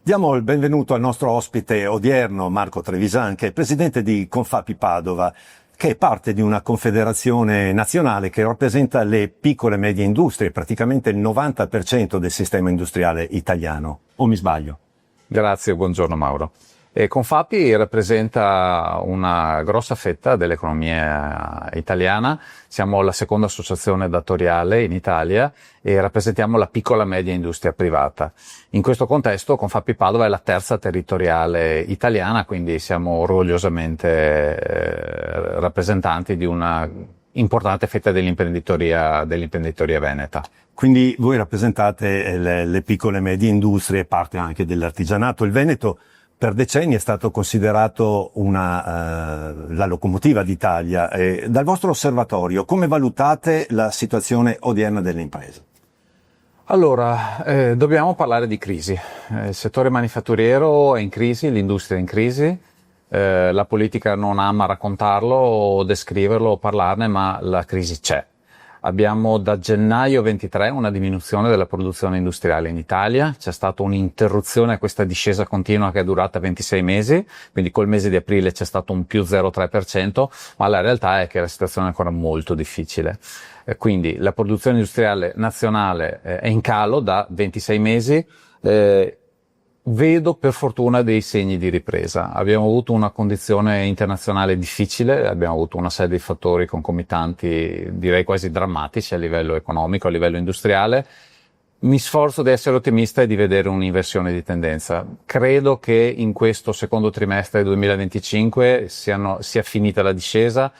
Diamo il benvenuto al nostro ospite odierno, Marco Trevisan, che è presidente di Confapi Padova, che è parte di una confederazione nazionale che rappresenta le piccole e medie industrie, praticamente il 90% del sistema industriale italiano. O mi sbaglio? Grazie, buongiorno Mauro. Confapi rappresenta una grossa fetta dell'economia italiana, siamo la seconda associazione datoriale in Italia e rappresentiamo la piccola e media industria privata. In questo contesto Confapi Padova è la terza territoriale italiana, quindi siamo orgogliosamente rappresentanti di una importante fetta dell'imprenditoria veneta. Quindi voi rappresentate le piccole e medie industrie, parte anche dell'artigianato. Il Veneto per decenni è stato considerato la locomotiva d'Italia. Dal vostro osservatorio, come valutate la situazione odierna delle imprese? Allora, dobbiamo parlare di crisi. Il settore manifatturiero è in crisi, l'industria è in crisi. La politica non ama raccontarlo o descriverlo o parlarne, ma la crisi c'è. Abbiamo da gennaio 23 una diminuzione della produzione industriale in Italia, c'è stata un'interruzione a questa discesa continua che è durata 26 mesi, quindi col mese di aprile c'è stato un più 0,3%, ma la realtà è che la situazione è ancora molto difficile. Quindi la produzione industriale nazionale è in calo da 26 mesi, vedo per fortuna dei segni di ripresa. Abbiamo avuto una condizione internazionale difficile, abbiamo avuto una serie di fattori concomitanti, direi quasi drammatici a livello economico, a livello industriale. Mi sforzo di essere ottimista e di vedere un'inversione di tendenza. Credo che in questo secondo trimestre 2025 sia finita la discesa.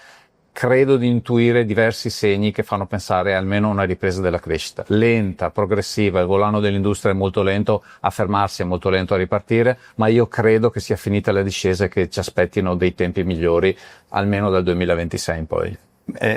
Credo di intuire diversi segni che fanno pensare almeno a una ripresa della crescita. Lenta, progressiva, il volano dell'industria è molto lento a fermarsi, è molto lento a ripartire, ma io credo che sia finita la discesa e che ci aspettino dei tempi migliori, almeno dal 2026 in poi.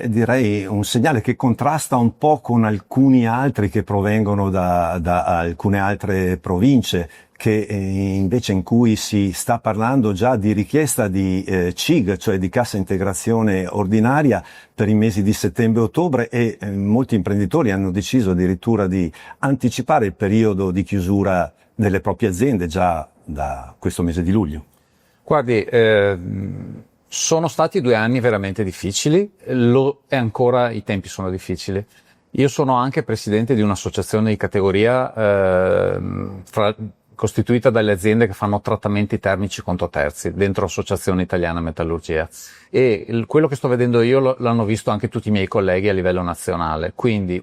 Direi un segnale che contrasta un po' con alcuni altri che provengono da alcune altre province, che invece in cui si sta parlando già di richiesta di CIG, cioè di cassa integrazione ordinaria per i mesi di settembre e ottobre, e molti imprenditori hanno deciso addirittura di anticipare il periodo di chiusura delle proprie aziende già da questo mese di luglio. Guardi, sono stati 2 anni veramente difficili, e ancora i tempi sono difficili. Io sono anche presidente di un'associazione di categoria costituita dalle aziende che fanno trattamenti termici conto terzi, dentro Associazione Italiana Metallurgia. E quello che sto vedendo io l'hanno visto anche tutti i miei colleghi a livello nazionale. Quindi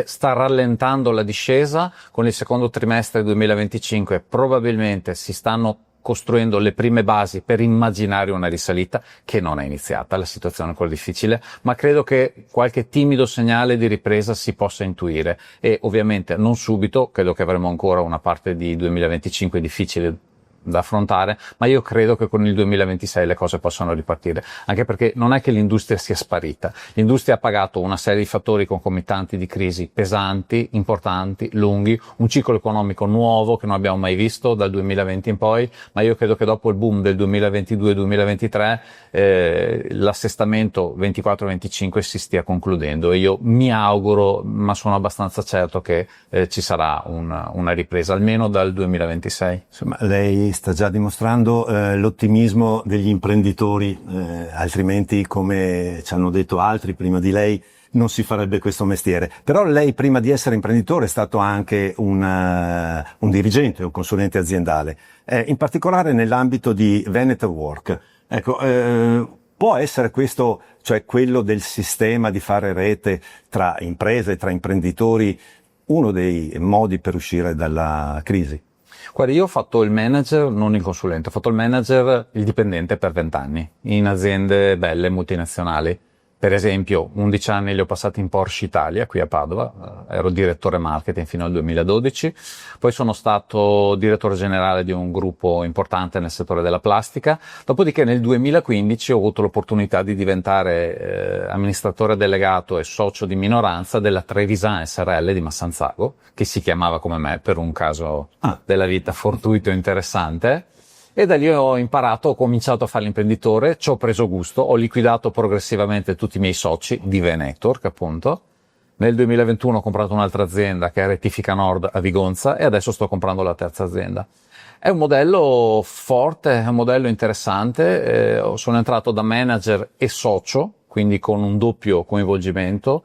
sta rallentando la discesa, con il secondo trimestre 2025 probabilmente si stanno costruendo le prime basi per immaginare una risalita che non è iniziata, la situazione è ancora difficile, ma credo che qualche timido segnale di ripresa si possa intuire e ovviamente non subito, credo che avremo ancora una parte di 2025 difficile da affrontare, ma io credo che con il 2026 le cose possano ripartire, anche perché non è che l'industria sia sparita, l'industria ha pagato una serie di fattori concomitanti di crisi pesanti, importanti, lunghi, un ciclo economico nuovo che non abbiamo mai visto dal 2020 in poi, ma io credo che dopo il boom del 2022-2023 l'assestamento 24-25 si stia concludendo e io mi auguro, ma sono abbastanza certo che ci sarà una ripresa almeno dal 2026. Insomma, lei sta già dimostrando l'ottimismo degli imprenditori, altrimenti, come ci hanno detto altri prima di lei, non si farebbe questo mestiere. Però lei, prima di essere imprenditore, è stato anche un dirigente, un consulente aziendale, in particolare nell'ambito di Veneto Work. Ecco, può essere questo, cioè quello del sistema di fare rete tra imprese, tra imprenditori, uno dei modi per uscire dalla crisi? Guarda, io ho fatto il manager, non il consulente, ho fatto il manager, il dipendente per 20 anni, in aziende belle, multinazionali. Per esempio, 11 anni li ho passati in Porsche Italia, qui a Padova, ero direttore marketing fino al 2012, poi sono stato direttore generale di un gruppo importante nel settore della plastica, dopodiché nel 2015 ho avuto l'opportunità di diventare amministratore delegato e socio di minoranza della Trevisan SRL di Massanzago, che si chiamava come me per un caso della vita fortuito e interessante. E da lì ho imparato, ho cominciato a fare l'imprenditore, ci ho preso gusto, ho liquidato progressivamente tutti i miei soci di Venetork, appunto. Nel 2021 ho comprato un'altra azienda che è Rettifica Nord a Vigonza e adesso sto comprando la terza azienda. È un modello forte, è un modello interessante. Sono entrato da manager e socio, quindi con un doppio coinvolgimento,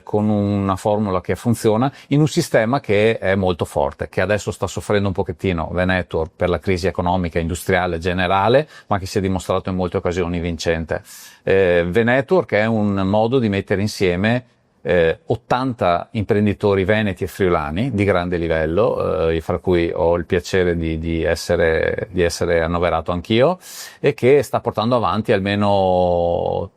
con una formula che funziona, in un sistema che è molto forte, che adesso sta soffrendo un pochettino Venetwork per la crisi economica, industriale generale, ma che si è dimostrato in molte occasioni vincente. Venetwork è un modo di mettere insieme 80 imprenditori veneti e friulani di grande livello, fra cui ho il piacere di essere annoverato anch'io, e che sta portando avanti almeno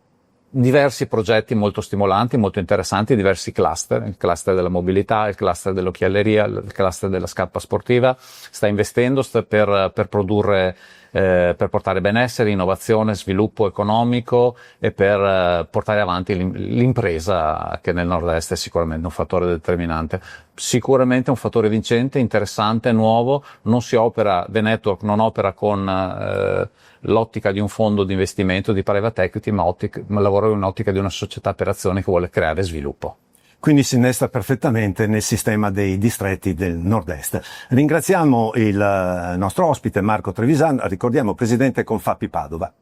diversi progetti molto stimolanti, molto interessanti, diversi cluster, il cluster della mobilità, il cluster dell'occhialeria, il cluster della scarpa sportiva. Sta investendo per produrre, per portare benessere, innovazione, sviluppo economico e per portare avanti l'impresa, che nel nord-est è sicuramente un fattore determinante. Sicuramente un fattore vincente, interessante, nuovo. Venetwork non opera con l'ottica di un fondo di investimento di private equity, ma lavora in un'ottica di una società per azioni che vuole creare sviluppo. Quindi si innesta perfettamente nel sistema dei distretti del nord-est. Ringraziamo il nostro ospite Marco Trevisan, ricordiamo presidente Confappi Padova.